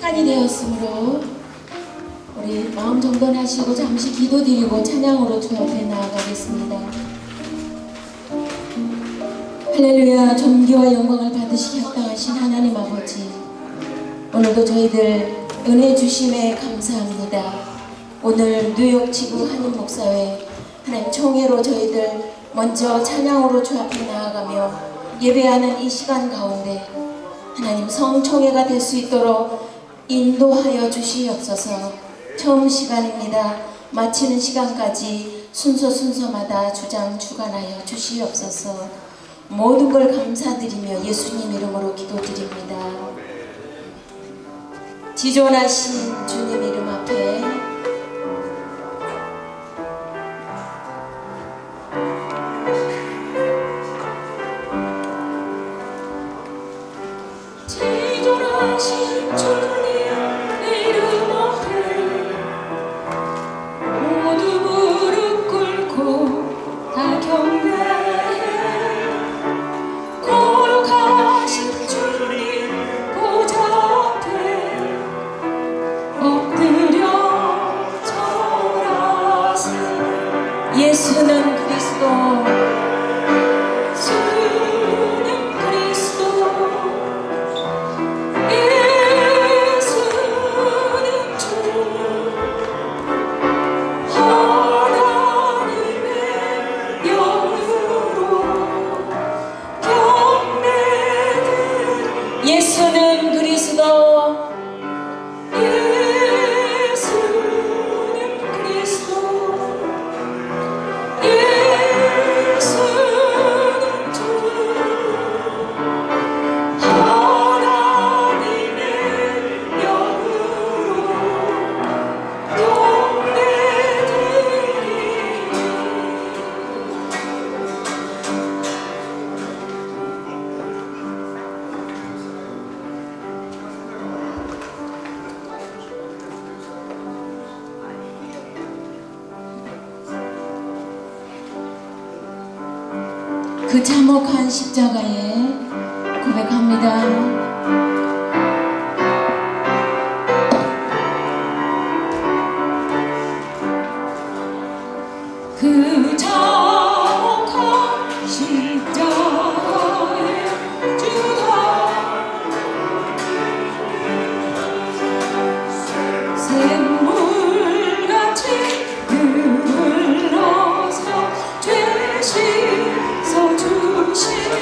시간이 되었으므로 우리 마음 정돈하시고 잠시 기도드리고 찬양으로 주 앞에 나아가겠습니다. 할렐루야. 존귀와 영광을 받으시기 합당하신 하나님 아버지, 오늘도 저희들 은혜 주심에 감사합니다. 오늘 뉴욕 지구 한인 목사회 하나님 총회로 저희들 먼저 찬양으로 주 앞에 나아가며 예배하는 이 시간 가운데 하나님 성총회가 될 수 있도록 인도하여 주시옵소서. 처음 시간입니다. 마치는 시간까지 순서마다 주관하여 주시옵소서. 모든 걸 감사드리며 예수님 이름으로 기도드립니다. 지존하신 주님 이름 앞에 지존하신 주님 이름 앞에 모두 무릎 꿇고 다 경배해. 거룩하신 주님 보좌 앞에 엎드려 절하세. 예수는 그리스도, 예수는 그리스도, 예수는 주 하나님의 영으로 경배들. 예수는 그리스도, 예수는 그리스도, 예수는 주 하나님의 영으로 그 참혹한 십자가에 고백합니다. 그 참혹한 십자가에 주가 샘물같이 흘러서 죄 씻어 주시네.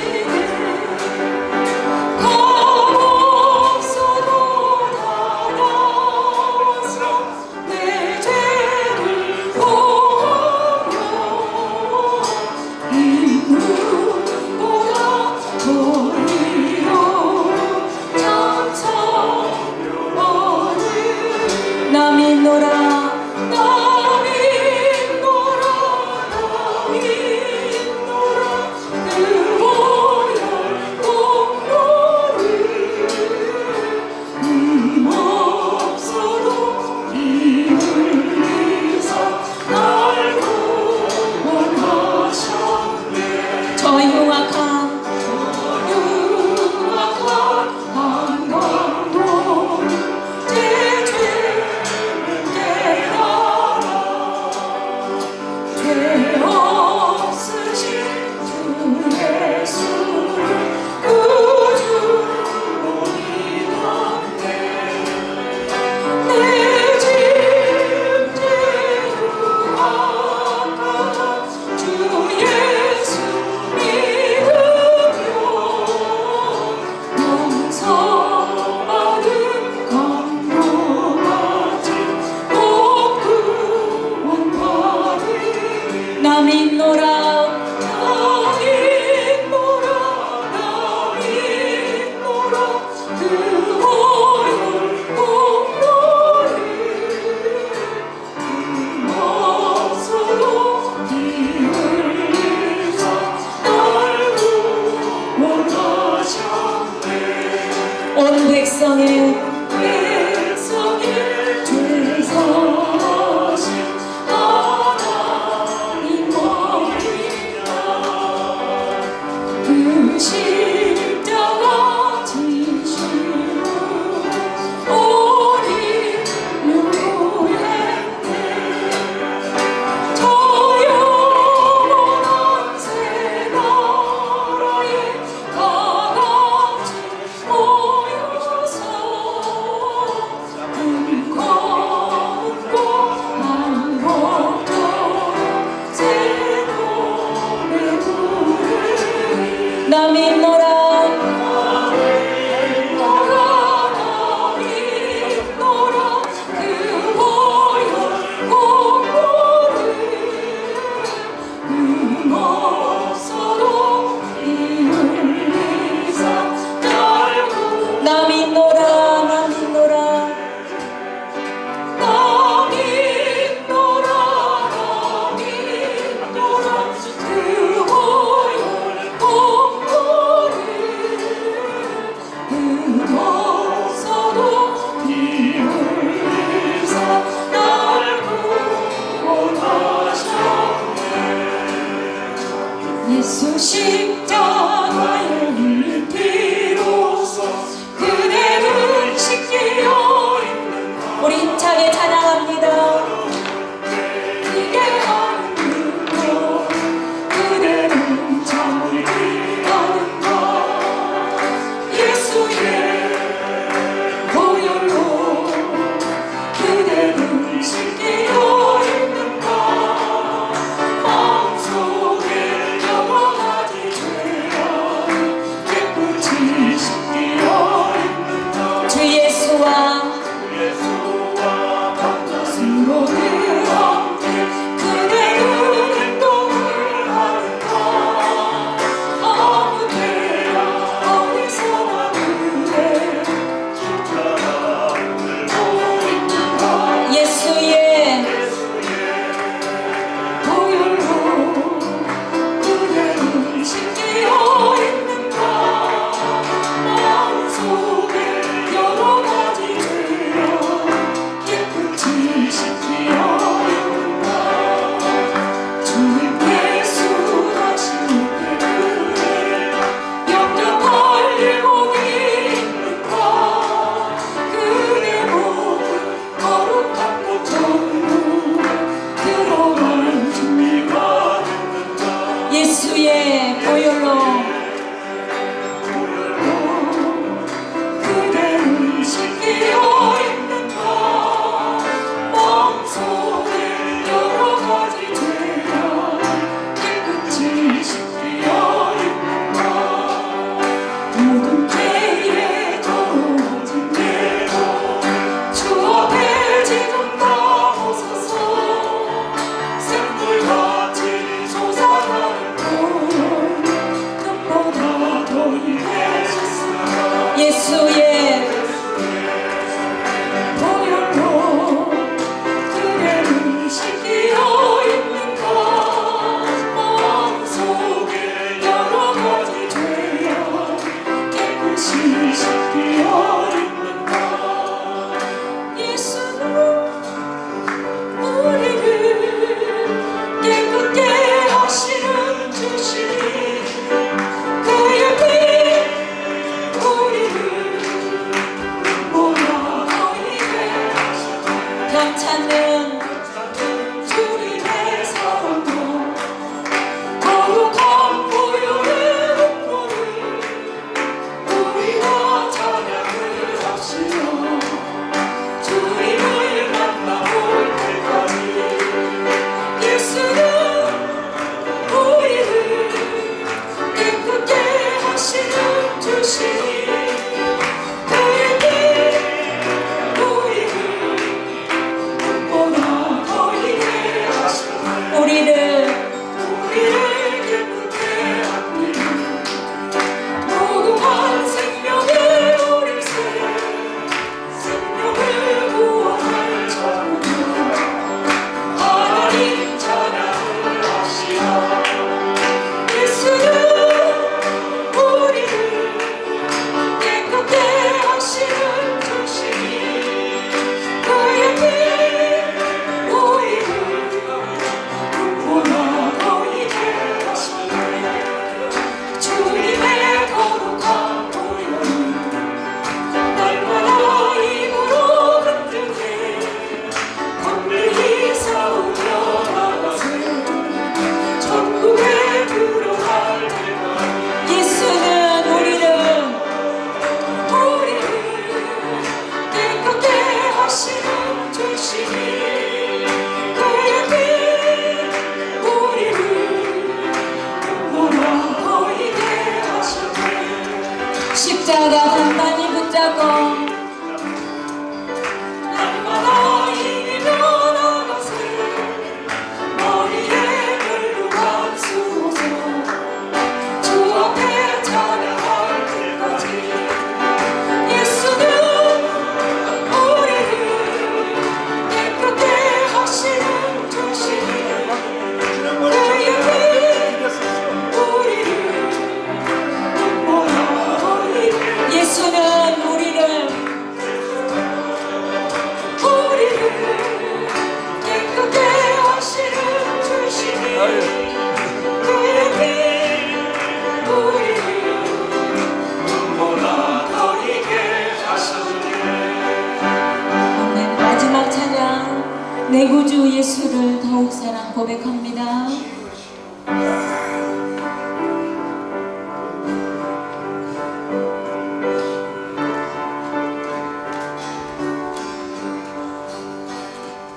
내 구주 예수를 더욱 사랑 고백합니다.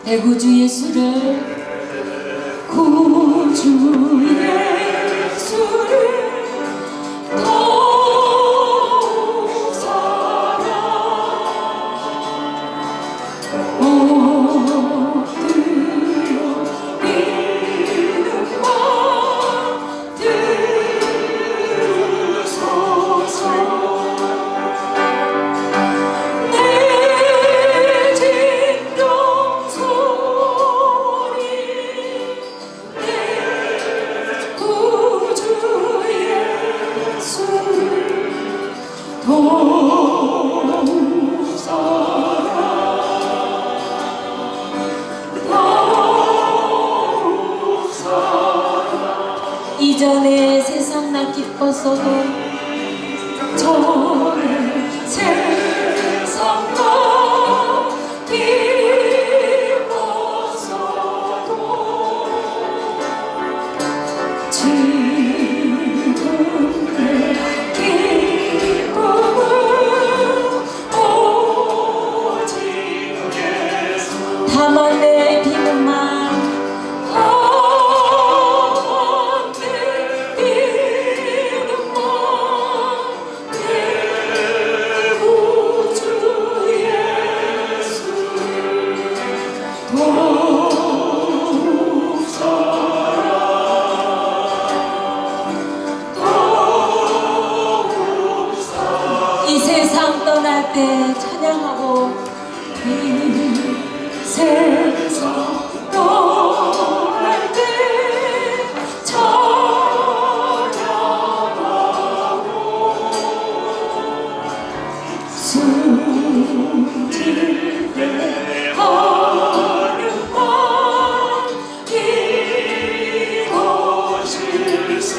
내 구주 예수를 구주 예수를 더욱 사랑 이전에 세상 날 기뻤어도 전에 세상 날 기뻤어도 지금 내 기쁨은 오직 예수 다만 내 기쁨만 이 세상 떠날 때 찬양하고 이 세상 떠날 때 찬양하고 숨질 때 하는 말 이것일세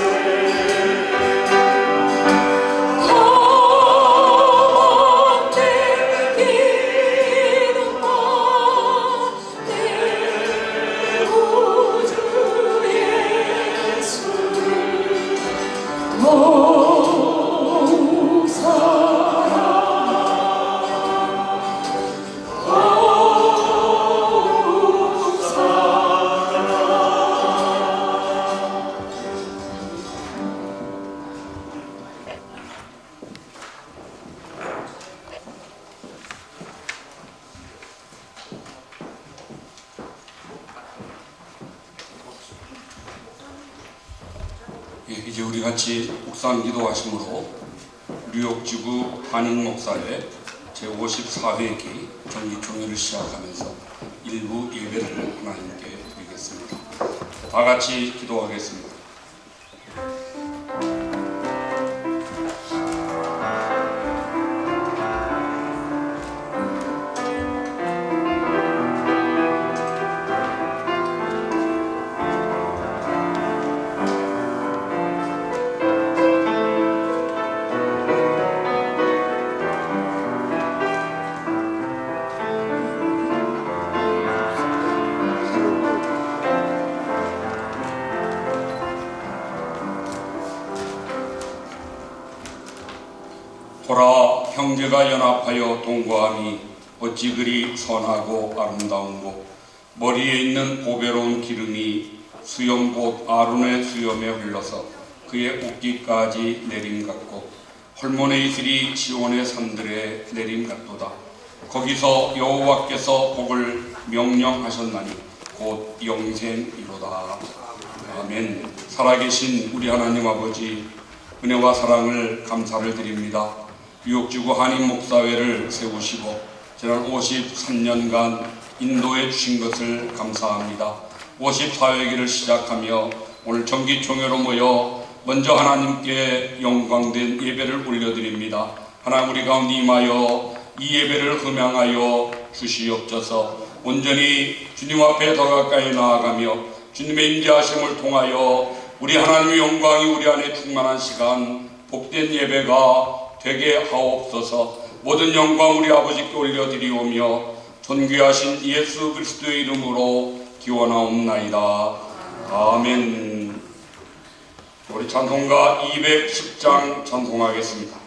이제 우리 같이 묵상 기도하심으로 뉴욕지구 한인 목사의 제54회기 정기 종회를 시작하면서 일부 예배를 하나님께 드리겠습니다. 다 같이 기도하겠습니다. 보라, 형제가 연합하여 동거함이 어찌 그리 선하고 아름다운고, 머리에 있는 보배로운 기름이 수염 곧 아론의 수염에 흘러서 그의 옷깃까지 내림 같고, 헐몬의 이슬이 지온의 산들에 내림 같도다. 거기서 여호와께서 복을 명령하셨나니 곧 영생이로다. 아멘. 살아계신 우리 하나님 아버지, 은혜와 사랑을 감사를 드립니다. 뉴욕지구 한인 목사회를 세우시고 지난 53년간 인도해 주신 것을 감사합니다. 54회기를 시작하며 오늘 정기총회로 모여 먼저 하나님께 영광된 예배를 올려드립니다. 하나님, 우리 가운데 임하여 이 예배를 흠양하여 주시옵소서. 온전히 주님 앞에 더 가까이 나아가며 주님의 임재하심을 통하여 우리 하나님의 영광이 우리 안에 충만한 시간, 복된 예배가 되게 하옵소서. 모든 영광 우리 아버지께 올려드리오며 존귀하신 예수 그리스도의 이름으로 기원하옵나이다. 아멘. 우리 찬송가 210장 찬송하겠습니다.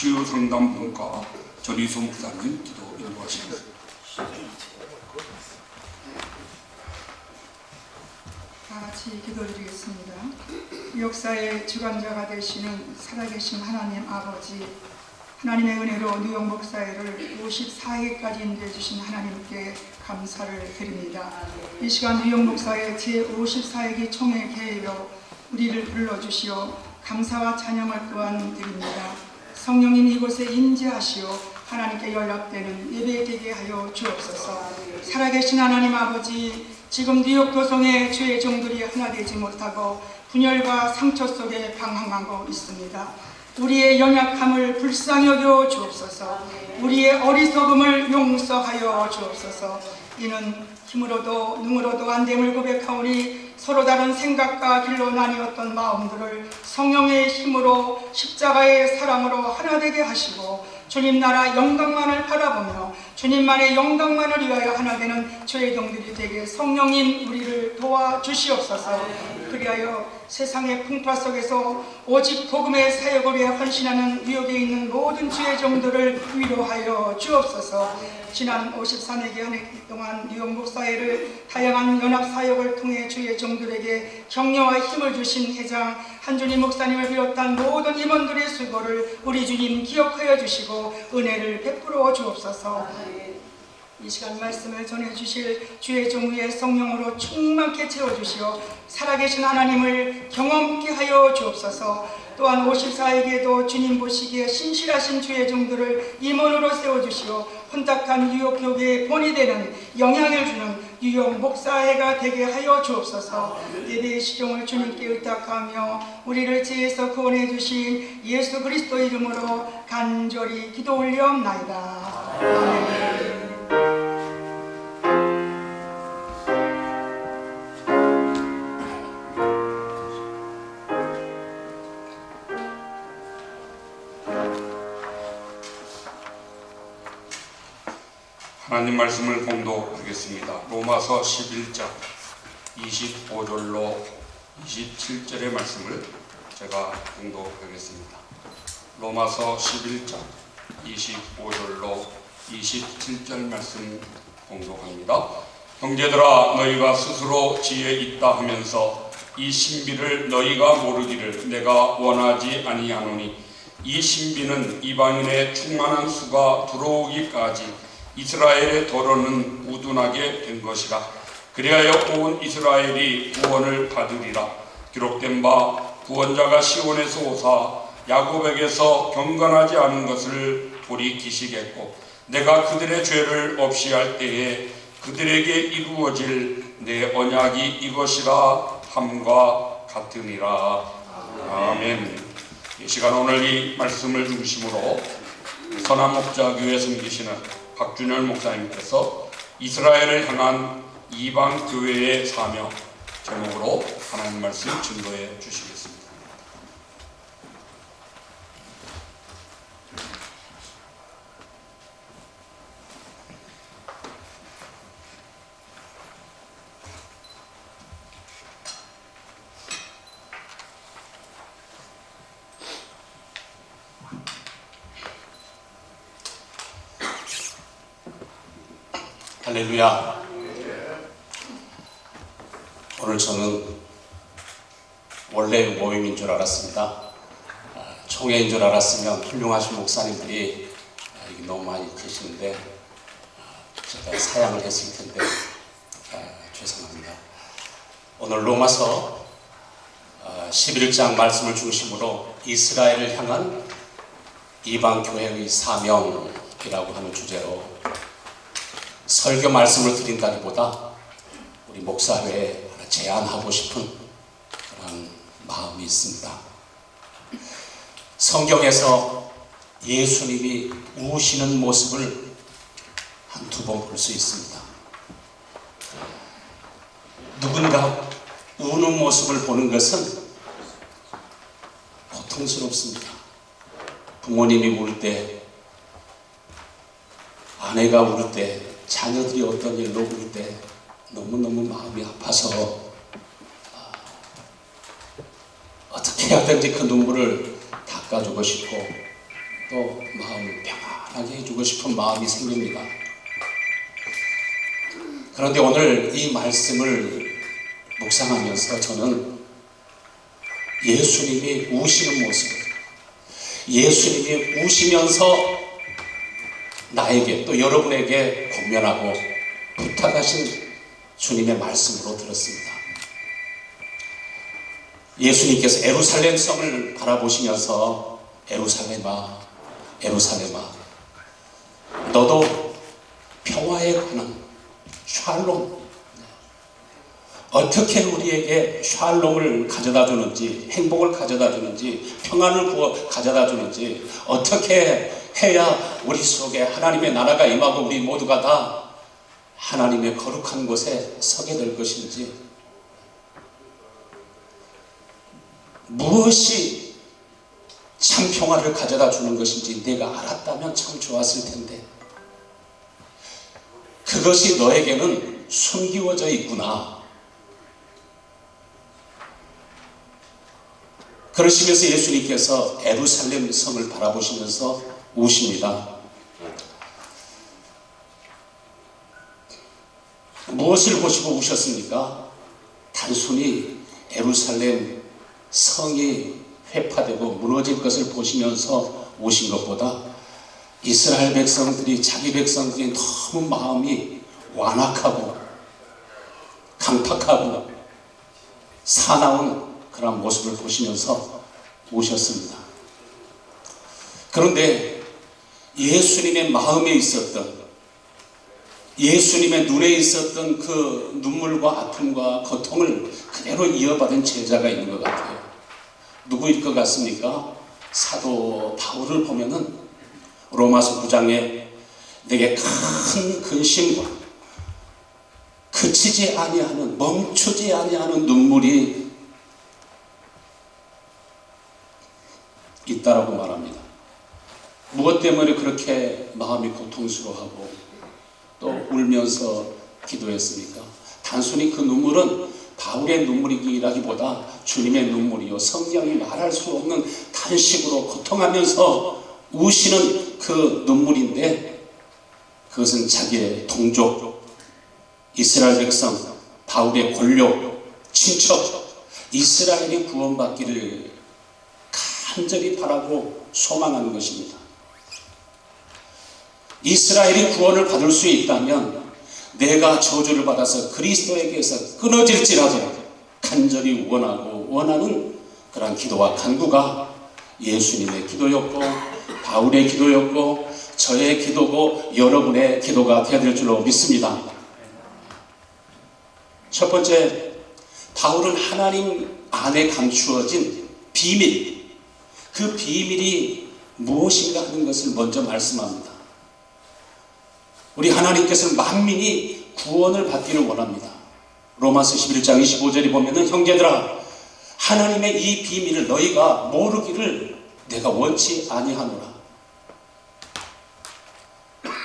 치유상담분과 전희소 목사님 기도 인도하십니다. 다 같이 기도드리겠습니다. 이 역사의 주관자가 되시는 살아계신 하나님 아버지, 하나님의 은혜로 뉴욕 목사회를 54회까지 인도해 주신 하나님께 감사를 드립니다. 이 시간 뉴욕 목사회 제54회기 총회 개회로 우리를 불러주시어 감사와 찬양을 또한 드립니다. 성령님 이곳에 임재하시어 하나님께 연락되는 예배 되게 하여 주옵소서. 살아계신 하나님 아버지, 지금 뉴욕 도성의 주의 종들이 하나 되지 못하고 분열과 상처 속에 방황하고 있습니다. 우리의 연약함을 불쌍히 여겨 주옵소서. 우리의 어리석음을 용서하여 주옵소서. 이는 힘으로도 능으로도 안됨을 고백하오니 서로 다른 생각과 길로 나뉘었던 마음들을 성령의 힘으로 십자가의 사랑으로 하나 되게 하시고 주님 나라 영광만을 바라보며 주님만의 영광만을 위하여 하나 되는 주의 종들이 되게 성령님 우리를 도와주시옵소서. 그리하여 세상의 풍파 속에서 오직 복음의 사역을 위해 헌신하는 뉴욕에 있는 모든 주의 종들을 위로하여 주옵소서. 지난 54내기 한 해 동안 뉴욕 목사회를 다양한 연합사역을 통해 주의 종들에게 격려와 힘을 주신 회장 한준희 목사님을 비롯한 모든 임원들의 수고를 우리 주님 기억하여 주시고 은혜를 베풀어 주옵소서. 이 시간 말씀을 전해주실 주의 종 위에 성령으로 충만케 채워주시어 살아계신 하나님을 경험케 하여 주옵소서. 또한 54에게도 주님 보시기에 신실하신 주의 종들을 임원으로 세워주시어 혼탁한 뉴욕 교회의 본이 되는 영향을 주는 뉴욕 목사회가 되게 하여 주옵소서. 예배의 시종을 주님께 의탁하며 우리를 죄에서 구원해 주신 예수 그리스도 이름으로 간절히 기도 올려옵나이다. 아멘. 하나님 말씀을 봉독하겠습니다. 로마서 11장 25절로 27절의 말씀을 제가 봉독하겠습니다. 로마서 11장 25절로 27절 말씀 봉독합니다. 형제들아, 너희가 스스로 지혜 있다 하면서 이 신비를 너희가 모르기를 내가 원하지 아니하노니, 이 신비는 이방인의 충만한 수가 들어오기까지 이스라엘의 도로는 우둔하게 된 것이라. 그리하여 온 이스라엘이 구원을 받으리라. 기록된 바 구원자가 시온에서 오사 야곱에게서 경건하지 않은 것을 돌이키시겠고, 내가 그들의 죄를 없이 할 때에 그들에게 이루어질 내 언약이 이것이라 함과 같으니라. 아멘. 이 시간 오늘 이 말씀을 중심으로 선한목자교회 섬기시는 박준열 목사님께서 이스라엘을 향한 이방 교회의 사명 제목으로 하나님 말씀 증거해 주시겠습니다. 할렐루야. 오늘 저는 원래 모임인 줄 알았습니다. 총회인 줄 알았으면 훌륭하신 목사님들이 너무 많이 계시는데 제가 사양을 했을 텐데 죄송합니다. 오늘 로마서 11장 말씀을 중심으로 이스라엘을 향한 이방 교회의 사명이라고 하는 주제로 설교 말씀을 드린다기보다 우리 목사회에 제안하고 싶은 그런 마음이 있습니다. 성경에서 예수님이 우시는 모습을 한두 번 볼 수 있습니다. 누군가 우는 모습을 보는 것은 고통스럽습니다. 부모님이 울 때, 아내가 울 때, 자녀들이 어떤 일로 울 때 너무너무 마음이 아파서 어떻게 하든지 그 눈물을 닦아주고 싶고 또 마음을 평안하게 해주고 싶은 마음이 생깁니다. 그런데 오늘 이 말씀을 묵상하면서 저는 예수님이 우시는 모습, 예수님이 우시면서 나에게 또 여러분에게 권면하고 부탁하신 주님의 말씀으로 들었습니다. 예수님께서 예루살렘 성을 바라보시면서 예루살렘아, 예루살렘아, 너도 평화에 관한 샬롬, 어떻게 우리에게 샬롬을 가져다 주는지, 행복을 가져다 주는지, 평안을 가져다 주는지, 어떻게 해야 우리 속에 하나님의 나라가 임하고 우리 모두가 다 하나님의 거룩한 곳에 서게 될 것인지, 무엇이 참 평화를 가져다 주는 것인지 내가 알았다면 참 좋았을 텐데 그것이 너에게는 숨기워져 있구나. 그러시면서 예수님께서 예루살렘 성을 바라보시면서 우십니다. 무엇을 보시고 우셨습니까? 단순히 예루살렘 성이 회파되고 무너질 것을 보시면서 우신 것보다 이스라엘 백성들이, 자기 백성들이 너무 마음이 완악하고 강팍하고 사나운 그런 모습을 보시면서 우셨습니다. 그런데 예수님의 마음에 있었던, 예수님의 눈에 있었던 그 눈물과 아픔과 고통을 그대로 이어받은 제자가 있는 것 같아요. 누구일 것 같습니까? 사도 바울을 보면은 로마서 9장에 내게 큰 근심과 그치지 아니하는, 멈추지 아니하는 눈물이 있다라고 말합니다. 무엇 때문에 그렇게 마음이 고통스러워하고 또 울면서 기도했습니까? 단순히 그 눈물은 바울의 눈물이라기보다 주님의 눈물이요, 성령이 말할 수 없는 탄식으로 고통하면서 우시는 그 눈물인데, 그것은 자기의 동족, 이스라엘 백성, 바울의 권력, 친척, 이스라엘이 구원받기를 간절히 바라고 소망하는 것입니다. 이스라엘이 구원을 받을 수 있다면 내가 저주를 받아서 그리스도에게서 끊어질지라도 간절히 원하는 그러한 기도와 간구가 예수님의 기도였고 바울의 기도였고 저의 기도고 여러분의 기도가 되어야 될 줄로 믿습니다. 첫 번째, 바울은 하나님 안에 감추어진 비밀, 그 비밀이 무엇인가 하는 것을 먼저 말씀합니다. 우리 하나님께서는 만민이 구원을 받기를 원합니다. 로마서 11장 25절에 보면은 형제들아 하나님의 이 비밀을 너희가 모르기를 내가 원치 아니하노라.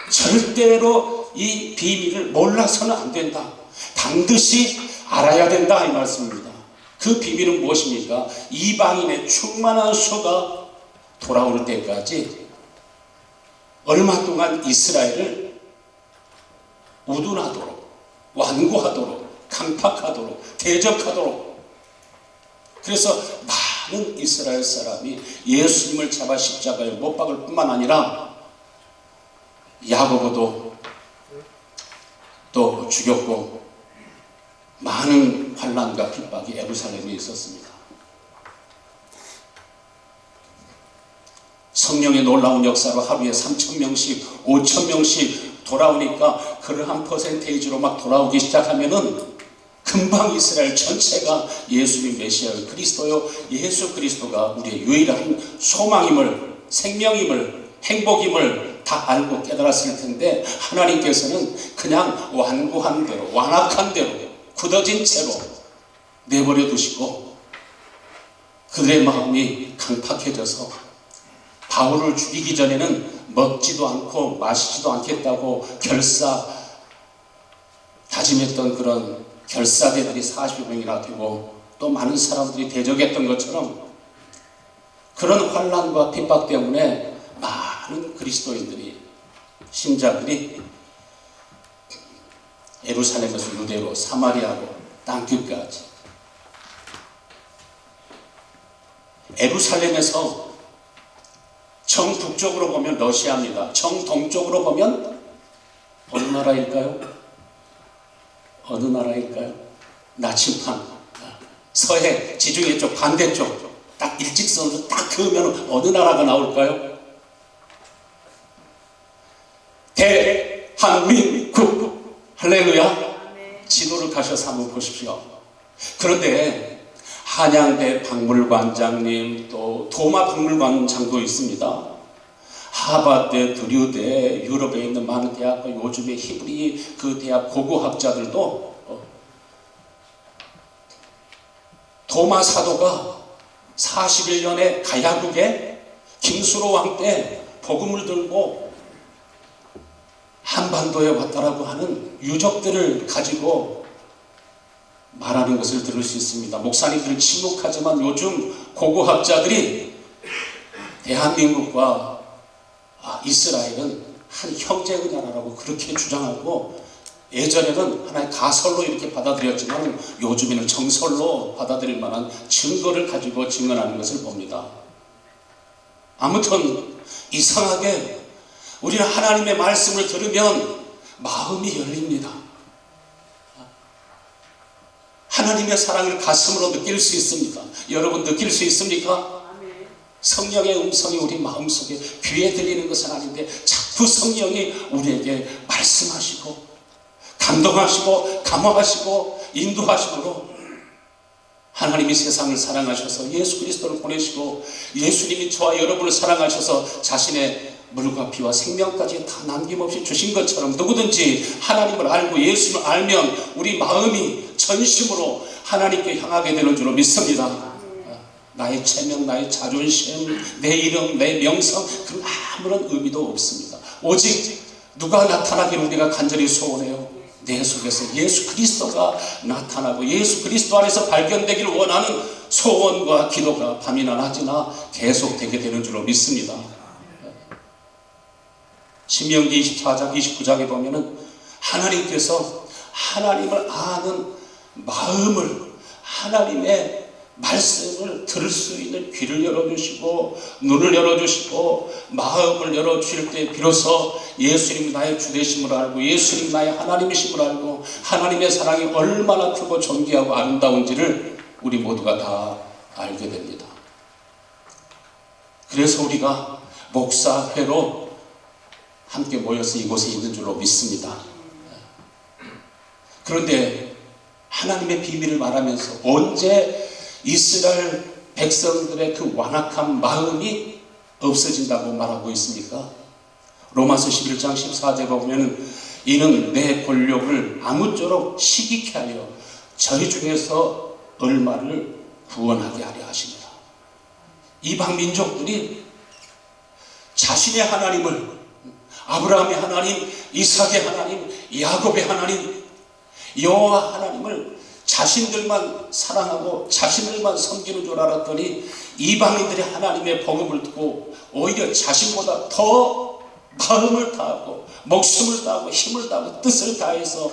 절대로 이 비밀을 몰라서는 안 된다. 반드시 알아야 된다 이 말씀입니다. 그 비밀은 무엇입니까? 이방인의 충만한 수가 돌아올 때까지 얼마 동안 이스라엘을 우둔하도록, 완고하도록, 강팍하도록, 대적하도록, 그래서 많은 이스라엘 사람이 예수님을 잡아 십자가에 못 박을 뿐만 아니라 야고보도 또 죽였고 많은 환난과 핍박이 예루살렘에 있었습니다. 성령의 놀라운 역사로 하루에 3,000명씩 5,000명씩 돌아오니까 그러한 퍼센테이지로 막 돌아오기 시작하면은 금방 이스라엘 전체가 예수님 메시아의 그리스도요, 예수 그리스도가 우리의 유일한 소망임을, 생명임을, 행복임을 다 알고 깨달았을 텐데 하나님께서는 그냥 완고한 대로, 완악한 대로, 굳어진 채로 내버려 두시고 그들의 마음이 강팍해져서 바울을 죽이기 전에는 먹지도 않고 마시지도 않겠다고 다짐했던 그런 결사대들이 40명이나 되고 또 많은 사람들이 대적했던 것처럼 그런 환난과 핍박 때문에 많은 그리스도인들이, 신자들이 예루살렘에서 유대로, 사마리아로, 땅끝까지, 예루살렘에서 정북쪽으로 보면 러시아입니다. 정동쪽으로 보면 어느 나라일까요? 어느 나라일까요? 나침반. 서해, 지중해 쪽, 반대쪽 딱 일직선으로 딱 그으면 어느 나라가 나올까요? 대한민국. 할렐루야. 지도를 가셔서 한번 보십시오. 그런데 한양대 박물관장님, 또 도마 박물관장도 있습니다. 하버드, 드류대, 유럽에 있는 많은 대학과 요즘에 히브리 그 대학 고고학자들도 도마 사도가 41년에 가야국에 김수로 왕 때 복음을 들고 한반도에 왔다라고 하는 유적들을 가지고 말하는 것을 들을 수 있습니다. 목사님들은 침묵하지만 요즘 고고학자들이 대한민국과 이스라엘은 한 형제의 나라라고 그렇게 주장하고, 예전에는 하나의 가설로 이렇게 받아들였지만 요즘에는 정설로 받아들일 만한 증거를 가지고 증언하는 것을 봅니다. 아무튼 이상하게 우리는 하나님의 말씀을 들으면 마음이 열립니다. 하나님의 사랑을 가슴으로 느낄 수 있습니다. 여러분 느낄 수 있습니까? 성령의 음성이 우리 마음속에 귀에 들리는 것은 아닌데 자꾸 성령이 우리에게 말씀하시고 감동하시고 감화하시고 인도하시므로 하나님이 세상을 사랑하셔서 예수 그리스도를 보내시고 예수님이 저와 여러분을 사랑하셔서 자신의 물과 피와 생명까지 다 남김없이 주신 것처럼 누구든지 하나님을 알고 예수를 알면 우리 마음이 전심으로 하나님께 향하게 되는 줄로 믿습니다. 나의 체면, 나의 자존심, 내 이름, 내 명성, 그 아무런 의미도 없습니다. 오직 누가 나타나기를 우리가 간절히 소원해요. 내 속에서 예수 그리스도가 나타나고 예수 그리스도 안에서 발견되기를 원하는 소원과 기도가 밤이나 낮이나 계속되게 되는 줄로 믿습니다. 신명기 24장 29장에 보면은 하나님께서 하나님을 아는 마음을, 하나님의 말씀을 들을 수 있는 귀를 열어주시고 눈을 열어주시고 마음을 열어주실 때 비로소 예수님 나의 주되심을 알고 예수님 나의 하나님이심을 알고 하나님의 사랑이 얼마나 크고 존귀하고 아름다운지를 우리 모두가 다 알게 됩니다. 그래서 우리가 목사회로 함께 모여서 이곳에 있는 줄로 믿습니다. 그런데 하나님의 비밀을 말하면서 언제 이스라엘 백성들의 그 완악한 마음이 없어진다고 말하고 있습니까? 로마서 11장 14절에 보면 이는 내 권력을 아무쪼록 시기케 하여 저희 중에서 얼마를 구원하게 하려 하십니다. 이방 민족들이 자신의 하나님을 아브라함의 하나님, 이삭의 하나님, 야곱의 하나님, 여호와 하나님을 자신들만 사랑하고 자신들만 섬기는 줄 알았더니 이방인들이 하나님의 복음을 듣고 오히려 자신보다 더 마음을 다하고 목숨을 다하고 힘을 다하고 뜻을 다해서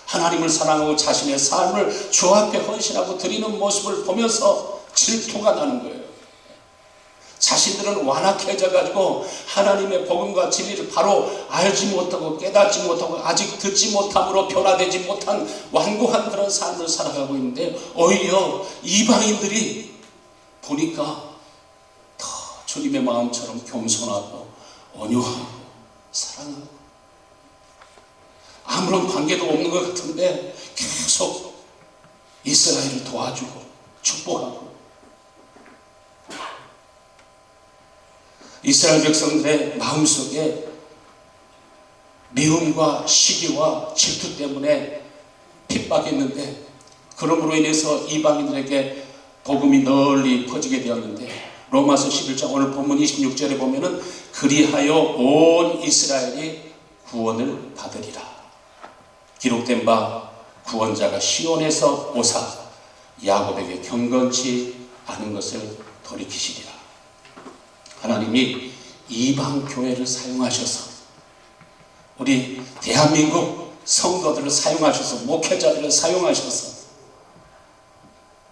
하나님을 사랑하고 자신의 삶을 주 앞에 헌신하고 드리는 모습을 보면서 질투가 나는 거예요. 자신들은 완악해져 가지고 하나님의 복음과 진리를 바로 알지 못하고 깨닫지 못하고 아직 듣지 못함으로 변화되지 못한 완고한 그런 삶을 살아가고 있는데 오히려 이방인들이 보니까 더 주님의 마음처럼 겸손하고 온유하고 사랑하고 아무런 관계도 없는 것 같은데 계속 이스라엘을 도와주고 축복하고 이스라엘 백성들의 마음속에 미움과 시기와 질투 때문에 핍박했는데 그러므로 인해서 이방인들에게 복음이 널리 퍼지게 되었는데 로마서 11장 오늘 본문 26절에 보면은 그리하여 온 이스라엘이 구원을 받으리라. 기록된 바 구원자가 시온에서 오사 야곱에게 경건치 않은 것을 돌이키시리라. 하나님이 이방 교회를 사용하셔서 우리 대한민국 성도들을 사용하셔서 목회자들을 사용하셔서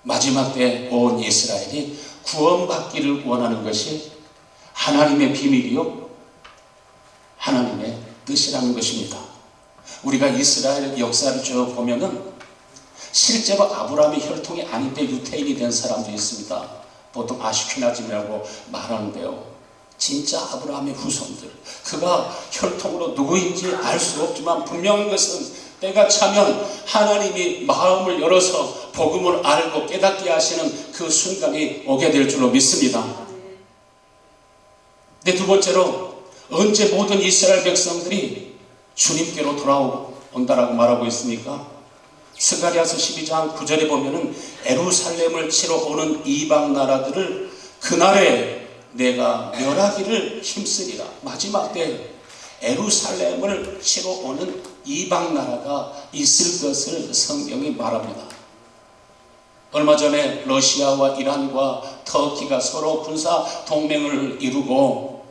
마지막 때 온 이스라엘이 구원받기를 원하는 것이 하나님의 비밀이요 하나님의 뜻이라는 것입니다. 우리가 이스라엘 역사를 쭉 보면은 실제로 아브라함의 혈통이 아닌데 유태인이 된 사람도 있습니다. 보통 아시케나즘이라고 말하는데요. 진짜 아브라함의 후손들. 그가 혈통으로 누구인지 알 수 없지만 분명한 것은 때가 차면 하나님이 마음을 열어서 복음을 알고 깨닫게 하시는 그 순간이 오게 될 줄로 믿습니다. 네, 두 번째로 언제 모든 이스라엘 백성들이 주님께로 돌아온다라고 말하고 있습니까? 스가랴서 12장 9절에 보면은 에루살렘을 치러 오는 이방 나라들을 그날에 내가 멸하기를 힘쓰리라. 마지막 때 에루살렘을 치러 오는 이방 나라가 있을 것을 성경이 말합니다. 얼마 전에 러시아와 이란과 터키가 서로 군사 동맹을 이루고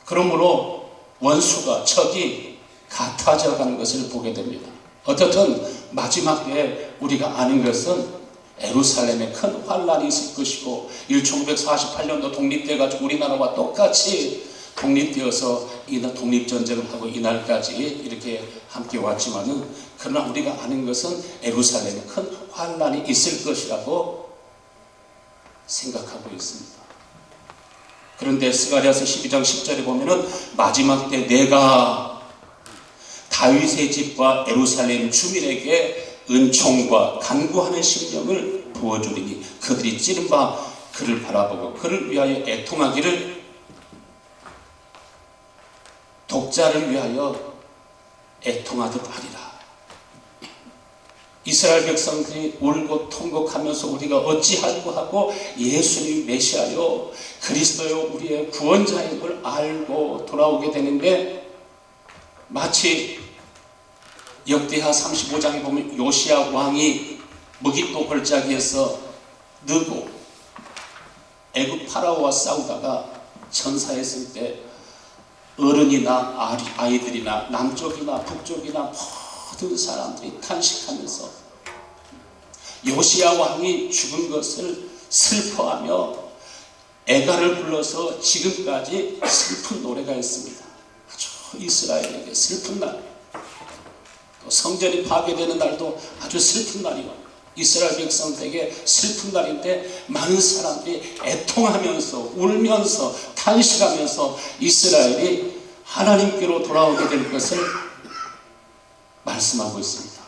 그러므로 원수가 적이 같아져 가는 것을 보게 됩니다. 어떻든 마지막 때에 우리가 아는 것은 에루살렘에 큰 환란이 있을 것이고 1948년도 독립돼가지고 우리나라와 똑같이 독립되어서 독립전쟁을 하고 이날까지 이렇게 함께 왔지만은 그러나 우리가 아는 것은 에루살렘에 큰 환란이 있을 것이라고 생각하고 있습니다. 그런데 스가랴서 12장 10절에 보면은 마지막 때 내가 다윗의 집과 에루살렘 주민에게 은총과 간구하는 심령을 부어주리니 그들이 찌른 바 그를 바라보고 그를 위하여 애통하기를 독자를 위하여 애통하듯 하리라. 이스라엘 백성들이 울고 통곡하면서 우리가 어찌할꼬 하고 예수님 메시아요 그리스도요 우리의 구원자인 걸 알고 돌아오게 되는데 마치 역대하 35장에 보면 요시야 왕이 무기토 골짜기에서 느고 애굽 파라오와 싸우다가 전사했을 때 어른이나 아이들이나 남쪽이나 북쪽이나 모든 사람들이 탄식하면서 요시야 왕이 죽은 것을 슬퍼하며 애가를 불러서 지금까지 슬픈 노래가 있습니다. 아주 이스라엘에게 슬픈 날, 또 성전이 파괴되는 날도 아주 슬픈 날이요, 이스라엘 백성들에게 슬픈 날인데 많은 사람들이 애통하면서 울면서 탄식하면서 이스라엘이 하나님께로 돌아오게 될 것을 말씀하고 있습니다.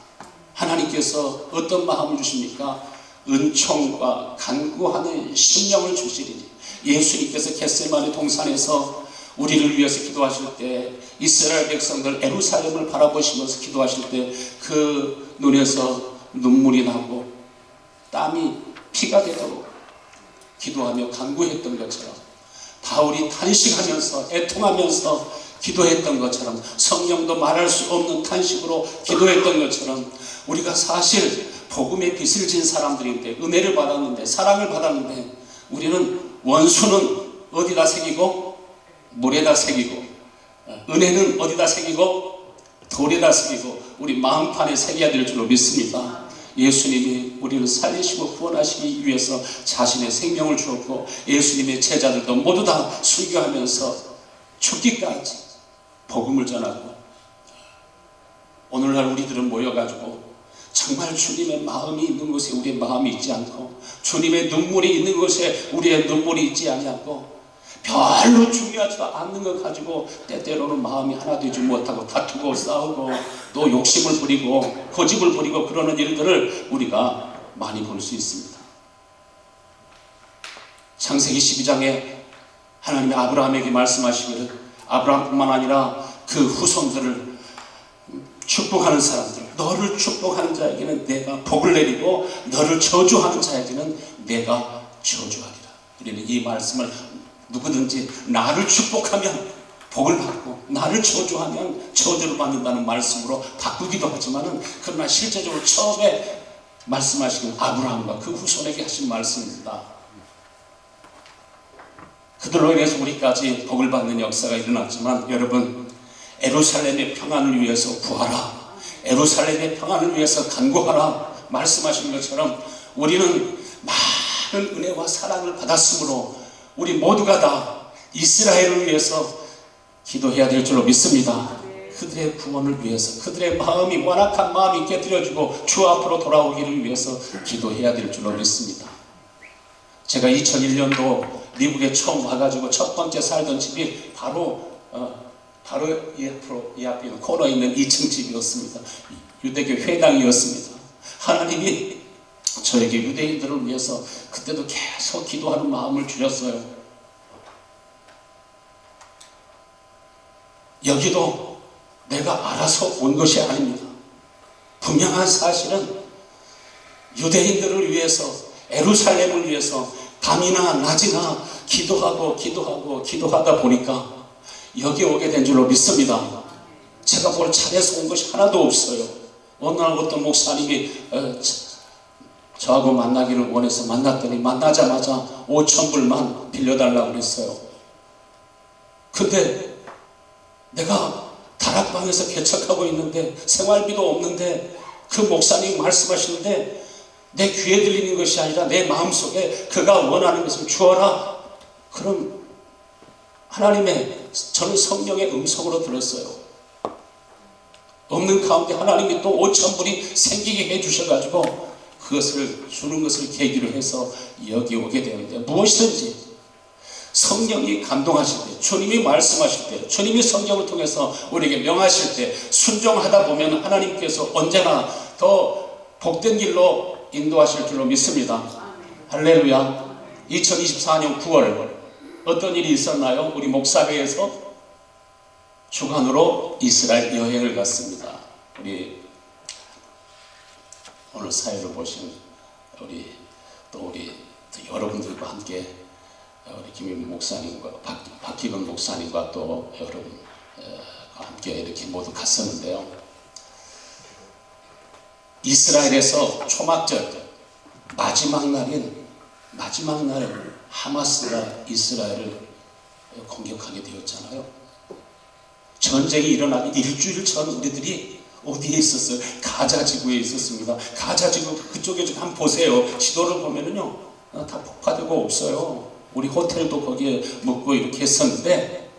하나님께서 어떤 마음을 주십니까? 은총과 간구하는 심령을 주시리니. 예수님께서 겟세마네 동산에서 우리를 위해서 기도하실 때 이스라엘 백성들 예루살렘을 바라보시면서 기도하실 때 그 눈에서 눈물이 나고 땀이 피가 되도록 기도하며 간구했던 것처럼, 바울이 탄식하면서 애통하면서 기도했던 것처럼, 성령도 말할 수 없는 탄식으로 기도했던 것처럼, 우리가 사실 복음의 빚을 진 사람들인데, 은혜를 받았는데, 사랑을 받았는데, 우리는 원수는 어디다 새기고 물에다 새기고, 은혜는 어디다 새기고 돌에다 새기고 우리 마음판에 새겨야 될 줄로 믿습니다. 예수님이 우리를 살리시고 구원하시기 위해서 자신의 생명을 주었고, 예수님의 제자들도 모두 다 순교하면서 죽기까지 복음을 전하고, 오늘날 우리들은 모여가지고 정말 주님의 마음이 있는 곳에 우리의 마음이 있지 않고, 주님의 눈물이 있는 곳에 우리의 눈물이 있지 아니하고, 별로 중요하지도 않는 것 가지고 때때로는 마음이 하나 되지 못하고 다투고 싸우고 또 욕심을 부리고 고집을 부리고 그러는 일들을 우리가 많이 볼 수 있습니다. 창세기 12장에 하나님이 아브라함에게 말씀하시기를, 아브라함뿐만 아니라 그 후손들을 축복하는 사람들, 너를 축복하는 자에게는 내가 복을 내리고 너를 저주하는 자에게는 내가 저주하리라. 우리는 이 말씀을 누구든지 나를 축복하면 복을 받고 나를 저주하면 저주를 받는다는 말씀으로 바꾸기도 하지만은, 그러나 실제적으로 처음에 말씀하신 아브라함과 그 후손에게 하신 말씀입니다. 그들로 인해서 우리까지 복을 받는 역사가 일어났지만, 여러분, 예루살렘의 평안을 위해서 구하라, 예루살렘의 평안을 위해서 간구하라 말씀하신 것처럼 우리는 많은 은혜와 사랑을 받았으므로 우리 모두가 다 이스라엘을 위해서 기도해야 될 줄로 믿습니다. 그들의 구원을 위해서, 그들의 마음이, 완악한 마음이 깨뜨려지고 주 앞으로 돌아오기를 위해서 기도해야 될 줄로 믿습니다. 제가 2001년도 미국에 처음 와가지고 첫 번째 살던 집이 바로 이 앞에 코너에 있는 2층 집이었습니다. 유대교 회당이었습니다. 하나님이 저에게 유대인들을 위해서 그때도 계속 기도하는 마음을 주셨어요. 여기도 내가 알아서 온 것이 아닙니다. 분명한 사실은 유대인들을 위해서, 예루살렘을 위해서 밤이나 낮이나 기도하다 보니까 여기 오게 된 줄로 믿습니다. 제가 뭘 잘해서 온 것이 하나도 없어요. 어느 날 어떤 목사님이 저하고 만나기를 원해서 만났더니 만나자마자 5,000불만 빌려달라고 그랬어요. 근데 내가 다락방에서 개척하고 있는데 생활비도 없는데 그 목사님 말씀하시는데 내 귀에 들리는 것이 아니라 내 마음속에 그가 원하는 것을 주어라. 그럼 저는 성령의 음성으로 들었어요. 없는 가운데 하나님이 또 5,000불이 생기게 해주셔가지고 그것을 주는 것을 계기로 해서 여기 오게 되는데, 무엇이든지 성령이 감동하실 때, 주님이 말씀하실 때, 주님이 성경을 통해서 우리에게 명하실 때 순종하다 보면 하나님께서 언제나 더 복된 길로 인도하실 줄로 믿습니다. 할렐루야. 2024년 9월 어떤 일이 있었나요? 우리 목사회에서 주간으로 이스라엘 여행을 갔습니다. 우리 오늘 사회를 보신 우리 여러분들과 함께 우리 김윤 목사님과 박기근 목사님과 또 여러분 함께 이렇게 모두 갔었는데요. 이스라엘에서 초막절 마지막 날에 하마스가 이스라엘을 공격하게 되었잖아요. 전쟁이 일어나기 일주일 전 우리들이 어디에 있었어요? 가자 지구에 있었습니다. 가자 지구 그쪽에 좀 한번 보세요. 지도를 보면은요, 다 폭파되고 없어요. 우리 호텔도 거기에 묵고 이렇게 했었는데,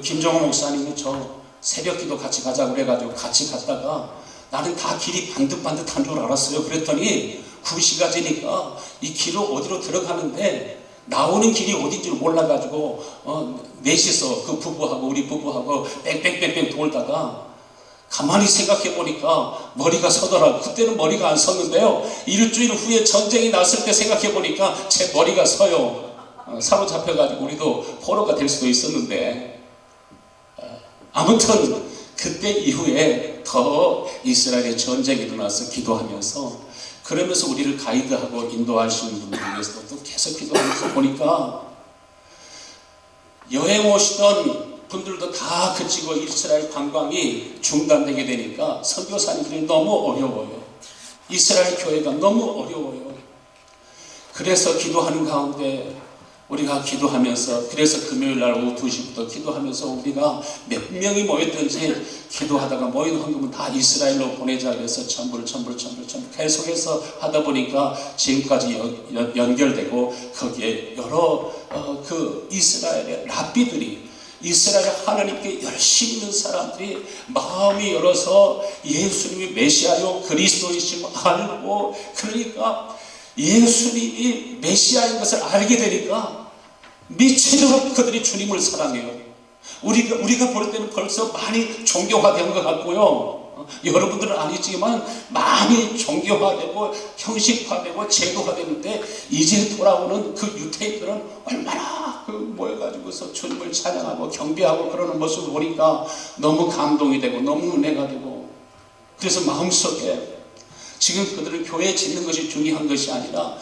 김정은 목사님이 저 새벽기도 같이 가자고 그래가지고 같이 갔다가 나는 다 길이 반듯반듯한 줄 알았어요. 그랬더니 9시가 되니까 이 길로 어디로 들어가는데 나오는 길이 어딘지를 몰라가지고 넷이서 그 부부하고 우리 부부하고 뺑뺑뺑뺑 돌다가 가만히 생각해 보니까 머리가 서더라고요. 그때는 머리가 안 섰는데요. 일주일 후에 전쟁이 났을 때 생각해 보니까 제 머리가 서요. 사로잡혀가지고 우리도 포로가 될 수도 있었는데, 아무튼 그때 이후에 더 이스라엘의 전쟁이 일어나서 기도하면서, 그러면서 우리를 가이드하고 인도하시는 분들 위해서도 또 계속 기도하면서 보니까 여행 오시던 분들도 다 그치고 이스라엘 관광이 중단되게 되니까 선교사님들이 너무 어려워요. 이스라엘 교회가 너무 어려워요. 그래서 기도하는 가운데 우리가 기도하면서, 그래서 금요일 날 오후 2시부터 기도하면서 우리가 몇 명이 모였든지 기도하다가 모인 헌금은 다 이스라엘로 보내자 그래서 전부를 계속해서 하다 보니까 지금까지 연결되고, 거기에 여러 그 이스라엘의 랍비들이, 이스라엘 하나님께 열심히 있는 사람들이 마음이 열어서 예수님이 메시아요 그리스도이심을 알고, 그러니까 예수님이 메시아인 것을 알게 되니까 미치도록 그들이 주님을 사랑해요. 우리가 볼 때는 벌써 많이 종교화된 것 같고요. 여러분들은 아니지만 많이 종교화되고 형식화되고 제도화되는데, 이제 돌아오는 그 유태인들은 얼마나 모여가지고서 주님을 찬양하고 경배하고 그러는 모습을 보니까 너무 감동이 되고 너무 은혜가 되고, 그래서 마음속에 지금 그들은 교회 짓는 것이 중요한 것이 아니라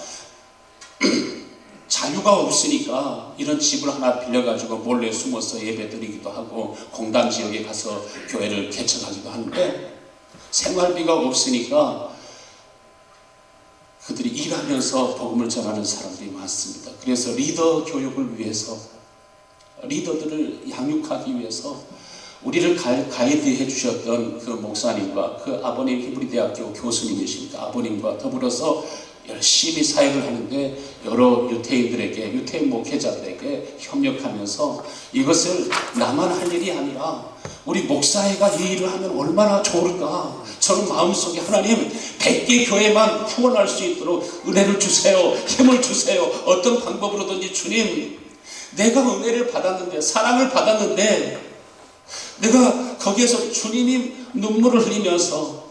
자유가 없으니까 이런 집을 하나 빌려가지고 몰래 숨어서 예배드리기도 하고 공당 지역에 가서 교회를 개척하기도 하는데, 생활비가 없으니까 그들이 일하면서 복음을 전하는 사람들이 많습니다. 그래서 리더 교육을 위해서, 리더들을 양육하기 위해서 우리를 가이드해 주셨던 그 목사님과 그 아버님, 히브리대학교 교수님이십니다. 아버님과 더불어서 열심히 사역을 하는데, 여러 유태인들에게, 유태인 목회자들에게 협력하면서 이것을 나만 할 일이 아니라 우리 목사회가 이 일을 하면 얼마나 좋을까. 저는 마음속에 하나님 100개 교회만 후원할 수 있도록 은혜를 주세요, 힘을 주세요. 어떤 방법으로든지 주님, 내가 은혜를 받았는데, 사랑을 받았는데, 내가 거기에서 주님이 눈물을 흘리면서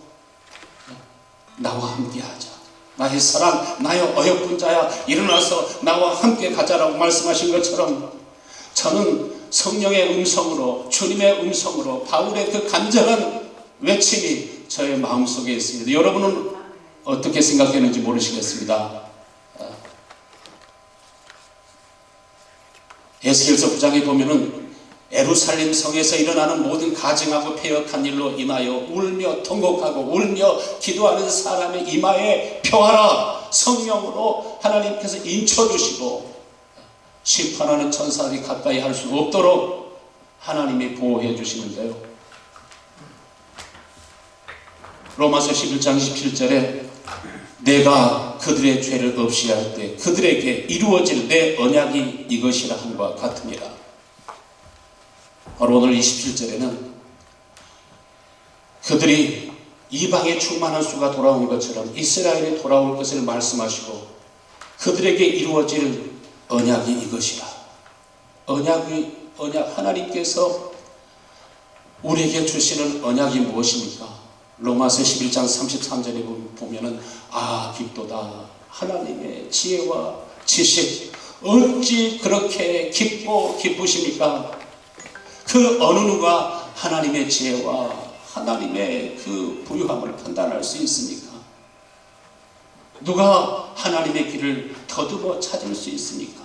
나와 함께 하자, 나의 사랑, 나의 어여쁜 자야 일어나서 나와 함께 가자라고 말씀하신 것처럼, 저는 성령의 음성으로, 주님의 음성으로, 바울의 그 간절한 외침이 저의 마음속에 있습니다. 여러분은 어떻게 생각했는지 모르시겠습니다. 에스겔서 9장에 보면은 예루살렘 성에서 일어나는 모든 가증하고 패역한 일로 인하여 울며 통곡하고 울며 기도하는 사람의 이마에 평화라 성령으로 하나님께서 인쳐주시고, 심판하는 천사들이 가까이 할 수 없도록 하나님이 보호해 주시는데요. 로마서 11장 27절에 내가 그들의 죄를 없이 할 때 그들에게 이루어질 내 언약이 이것이라 함과 같으니라. 바로 오늘 27절에는 그들이 이방의 충만한 수가 돌아온 것처럼 이스라엘에 돌아올 것을 말씀하시고, 그들에게 이루어질 언약이 이것이라. 언약, 하나님께서 우리에게 주시는 언약이 무엇입니까? 로마서 11장 33절에 보면은 깊도다 하나님의 지혜와 지식 어찌 그렇게 기쁘십니까? 그 어느 누가 하나님의 지혜와 하나님의 그 부유함을 판단할 수 있습니까? 누가 하나님의 길을 더듬어 찾을 수 있습니까?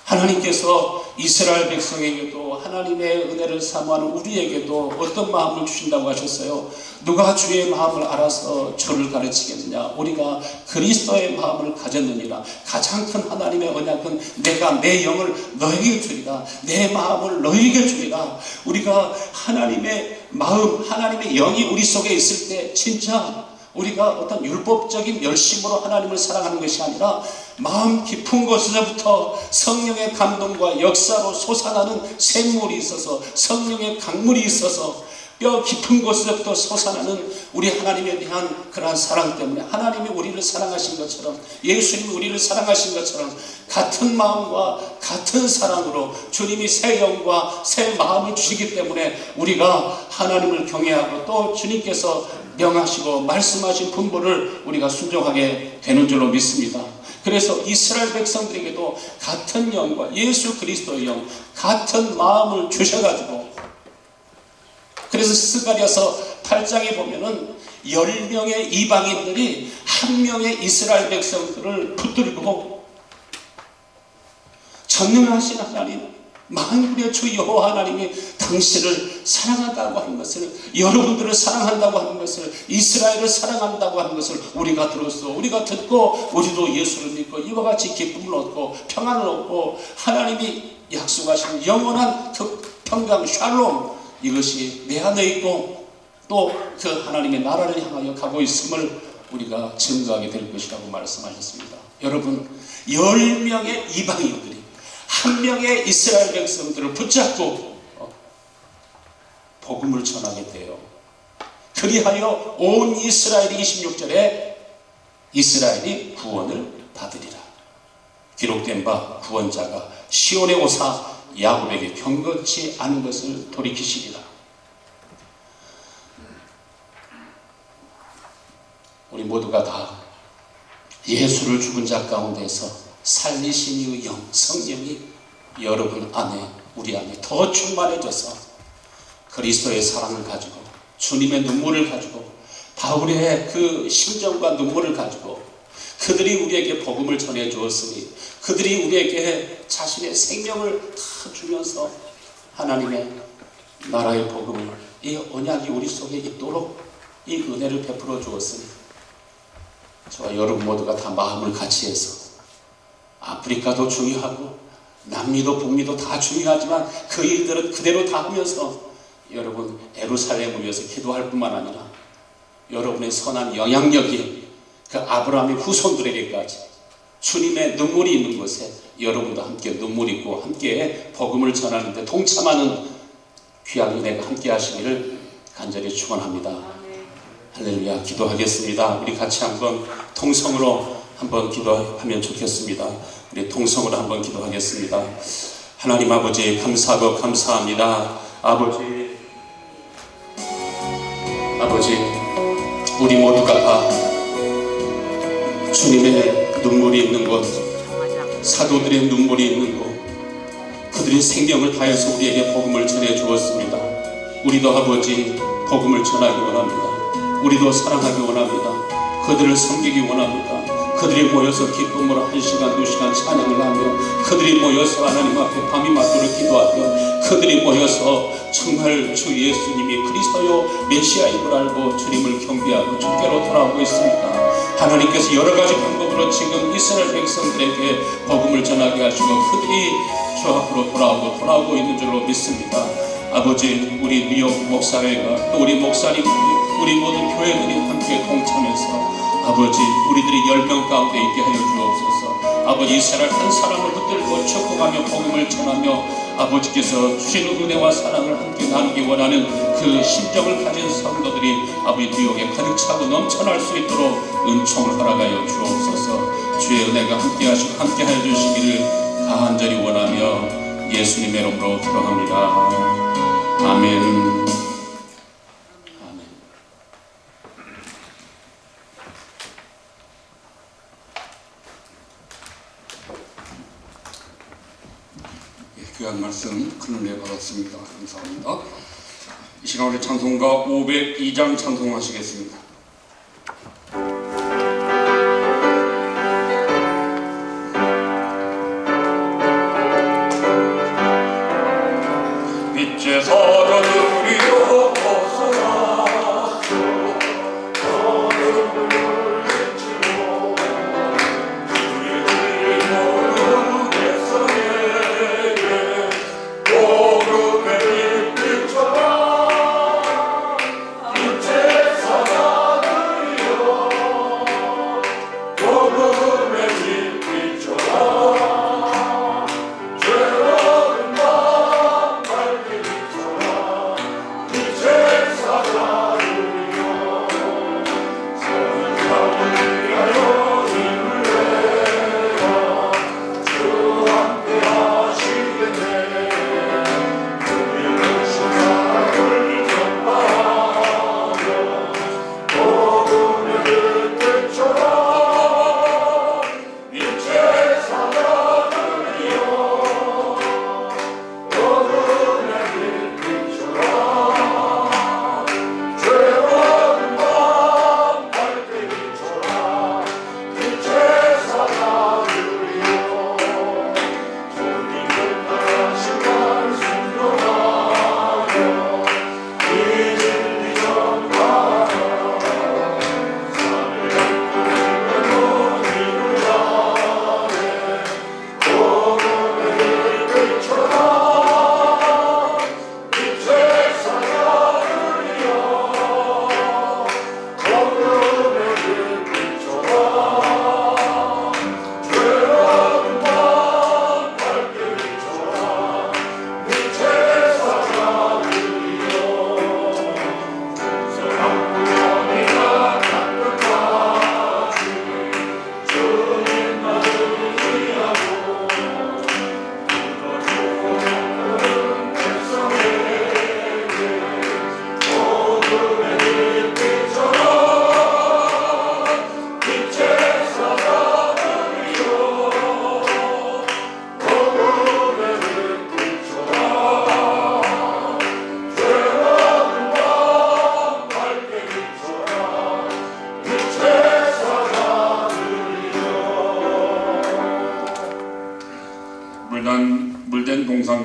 하나님께서 이스라엘 백성에게도 하나님의 은혜를 사모하는 우리에게도 어떤 마음을 주신다고 하셨어요? 누가 주의 마음을 알아서 주를 가르치겠느냐? 우리가 그리스도의 마음을 가졌느니라. 가장 큰 하나님의 언약은 내가 내 영을 너에게 주리라. 내 마음을 너에게 주리라. 우리가 하나님의 마음, 하나님의 영이 우리 속에 있을 때 진짜 우리가 어떤 율법적인 열심으로 하나님을 사랑하는 것이 아니라 마음 깊은 곳에서부터 성령의 감동과 역사로 솟아나는 샘물이 있어서, 성령의 강물이 있어서 뼈 깊은 곳에서부터 솟아나는 우리 하나님에 대한 그러한 사랑 때문에, 하나님이 우리를 사랑하신 것처럼, 예수님이 우리를 사랑하신 것처럼 같은 마음과 같은 사랑으로 주님이 새 영과 새 마음을 주시기 때문에 우리가 하나님을 경외하고 또 주님께서 명하시고 말씀하신 분부를 우리가 순종하게 되는 줄로 믿습니다. 그래서 이스라엘 백성들에게도 같은 영과 예수 그리스도의 영, 같은 마음을 주셔가지고, 그래서 스가랴서 8장에 보면은 10명의 이방인들이 한 명의 이스라엘 백성들을 붙들고 전능하신 하나님, 만군의 주 여호와 하나님이 당신을 사랑한다고 하는 것을, 여러분들을 사랑한다고 하는 것을, 이스라엘을 사랑한다고 하는 것을 우리가 들었어. 우리가 듣고 우리도 예수를 믿고 이와 같이 기쁨을 얻고 평안을 얻고 하나님이 약속하신 영원한 그 평강 샬롬, 이것이 내 안에 있고 또 그 하나님의 나라를 향하여 가고 있음을 우리가 증거하게 될 것이라고 말씀하셨습니다. 여러분, 10명의 이방인들이 한 명의 이스라엘 백성들을 붙잡고 복음을 전하게 돼요. 그리하여 온 이스라엘이 26절에 이스라엘이 구원을 받으리라. 기록된 바 구원자가 시온에 오사 야곱에게 경건치 않은 것을 돌이키시리라. 우리 모두가 다 예수를 죽은 자 가운데서 살리신 이의 영, 성령이 여러분 안에, 우리 안에 더 충만해져서 그리스도의 사랑을 가지고 주님의 눈물을 가지고 바울의 그 심정과 눈물을 가지고 그들이 우리에게 복음을 전해 주었으니 그들이 우리에게 자신의 생명을 다 주면서 하나님의 나라의 복음을, 이 언약이 우리 속에 있도록 이 은혜를 베풀어 주었으니 저와 여러분 모두가 다 마음을 같이 해서, 아프리카도 중요하고 남미도 북미도 다 중요하지만 그 일들은 그대로 다 하면서 여러분 예루살렘을 위해서 기도할 뿐만 아니라 여러분의 선한 영향력이 그 아브라함의 후손들에게까지 주님의 눈물이 있는 곳에 여러분도 함께 눈물 있고 함께 복음을 전하는데 동참하는 귀한 은혜가 함께 하시기를 간절히 축원합니다. 할렐루야. 기도하겠습니다. 우리 같이 한번 통성으로 한번 기도하면 좋겠습니다. 우리 통성으로 한번 기도하겠습니다. 하나님 아버지 감사하고 감사합니다. 아버지 우리 모두가 다 주님의 눈물이 있는 곳, 사도들의 눈물이 있는 곳, 그들의 생명을 다해서 우리에게 복음을 전해 주었습니다. 우리도 아버지 복음을 전하기 원합니다. 우리도 사랑하기 원합니다. 그들을 섬기기 원합니다. 그들이 모여서 기쁨으로 1시간, 2시간 찬양을 하며, 그들이 모여서 하나님 앞에 밤이 맞도록 기도하며, 그들이 모여서 정말 주 예수님이 그리스도요 메시아인 걸 알고 주님을 경배하고 주께로 돌아오고 있습니다. 하나님께서 여러 가지 방법으로 지금 이스라엘 백성들에게 복음을 전하게 하시고 그들이 주 앞으로 돌아오고 있는 줄로 믿습니다. 아버지, 우리 뉴욕 목사회가 또 우리 목사님, 우리 모든 교회들이 함께 동참해서 아버지, 우리들이 10명 가운데 있게 하여 주옵소서. 아버지, 이스라엘 한 사람을 붙들고 축복하며 복음을 전하며 아버지께서 주시는 은혜와 사랑을 함께 나누기 원하는 그 심정을 가진 성도들이 아버지 뉴욕에 가득 차고 넘쳐날 수 있도록 은총을 허락하여 주옵소서. 주의 은혜가 함께 하시고 함께 하여 주시기를 간절히 원하며 예수님의 이름으로 기도합니다. 아멘. 귀한 말씀 큰 은혜 받았습니다. 감사합니다. 이 시간 우리 찬송가 502장 찬송하시겠습니다.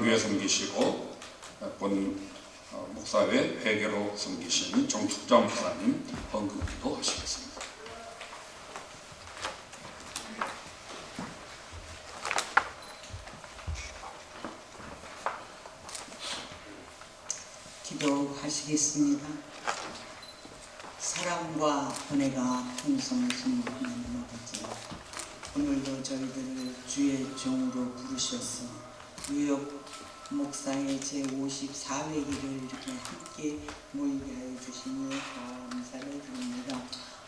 장로교회 섬기시고 본 목사회 회계로 섬기시는 정숙자 목사님 헌금기도 하시겠습니다. 기도하시겠습니다. 사랑과 은혜가 풍성하신 하나님 아버지, 오늘도 저희들을 주의 종으로 부르셔서 뉴욕 목사의 제54회기를 이렇게 함께 모이게 하여 주시니 감사를 드립니다.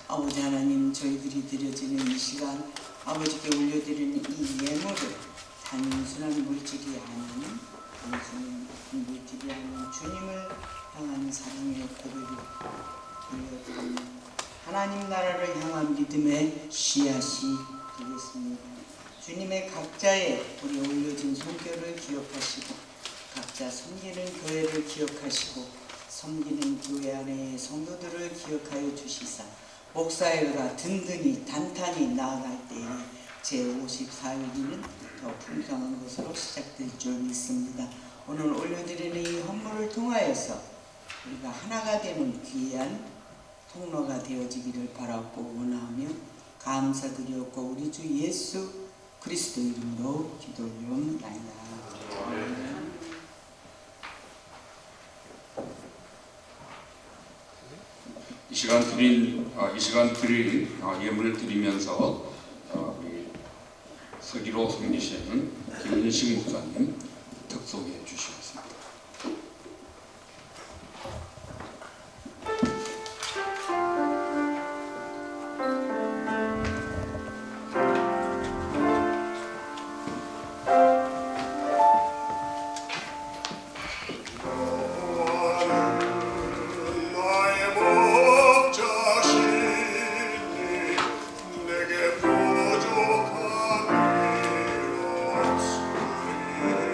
아버지 하나님, 저희들이 드려지는 이 시간, 아버지께 올려드리는 이 예물을 단순한 물질이 아닌 단순한 물질이 아닌 주님을 향한 사랑의 고백을 올려드립니다. 하나님 나라를 향한 믿음의 씨앗이 되겠습니다. 주님의 각자의 우리 올려진 손결을 기억하시고 각자 섬기는 교회를 기억하시고 섬기는 교회 안의 성도들을 기억하여 주시사 목사회가 든든히 단단히 나아갈 때에 제54일기는 더 풍성한 것으로 시작될 줄 믿습니다. 오늘 올려드리는 이 헌물을 통하여서 우리가 하나가 되는 귀한 통로가 되어지기를 바라고 원하며 감사드렸고 우리 주 예수 그리스도 이름으로 기도드리옵나이다. 이 시간 드릴 예물을 드리면서 우리 서기로 섬기시는 김은식 목사님 특송해 주시겠습니다. 내게 부족한 일 없으리로다.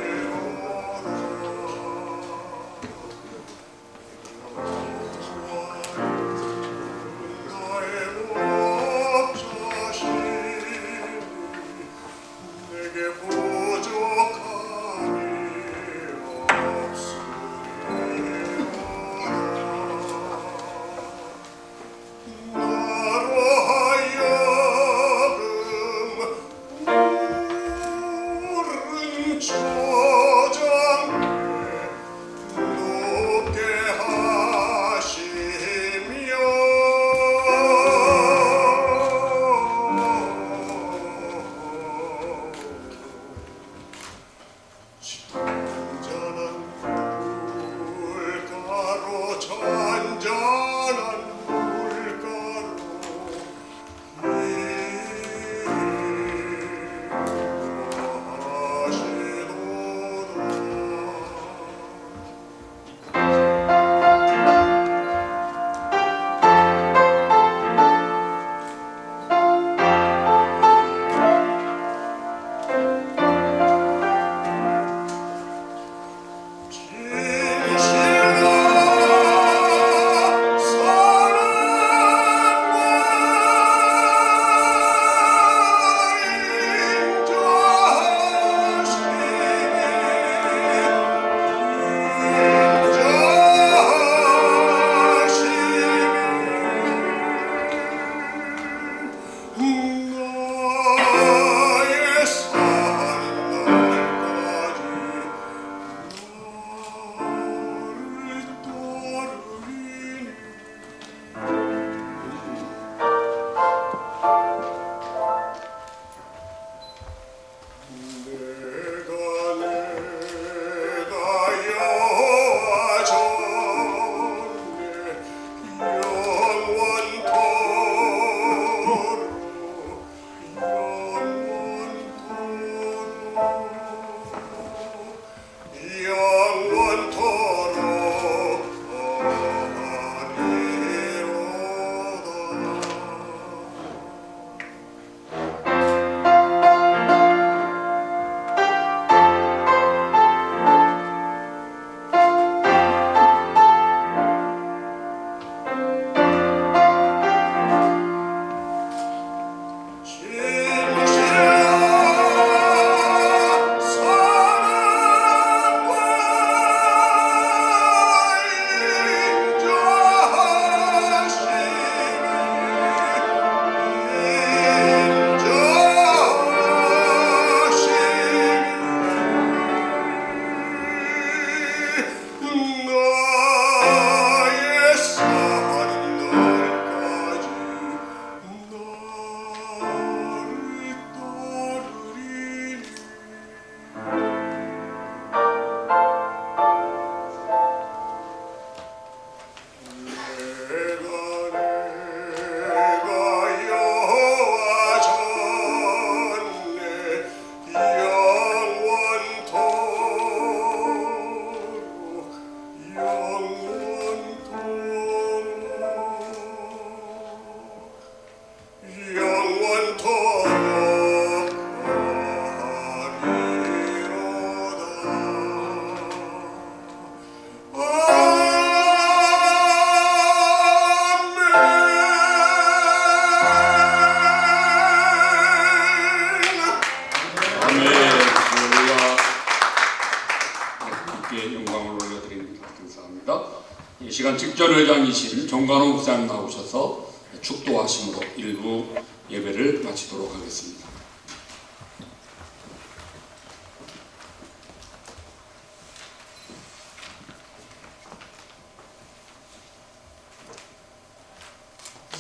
특전회장이신 정관호 목사님 나오셔서 축도하심으로 일부 예배를 마치도록 하겠습니다.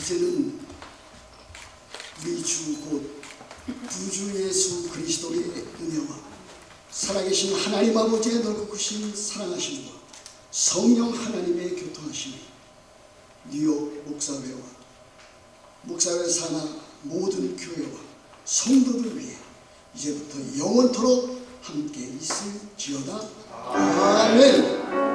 이제는 우리 주 곧 구주 예수 그리스도의 은혜와 살아계신 하나님 아버지의 넓고 크신 사랑하심과 성령 하나님의 교통하심이 뉴욕 목사회와 목사회 산하 모든 교회와 성도들 위해 이제부터 영원토록 함께 있을지어다. 아멘.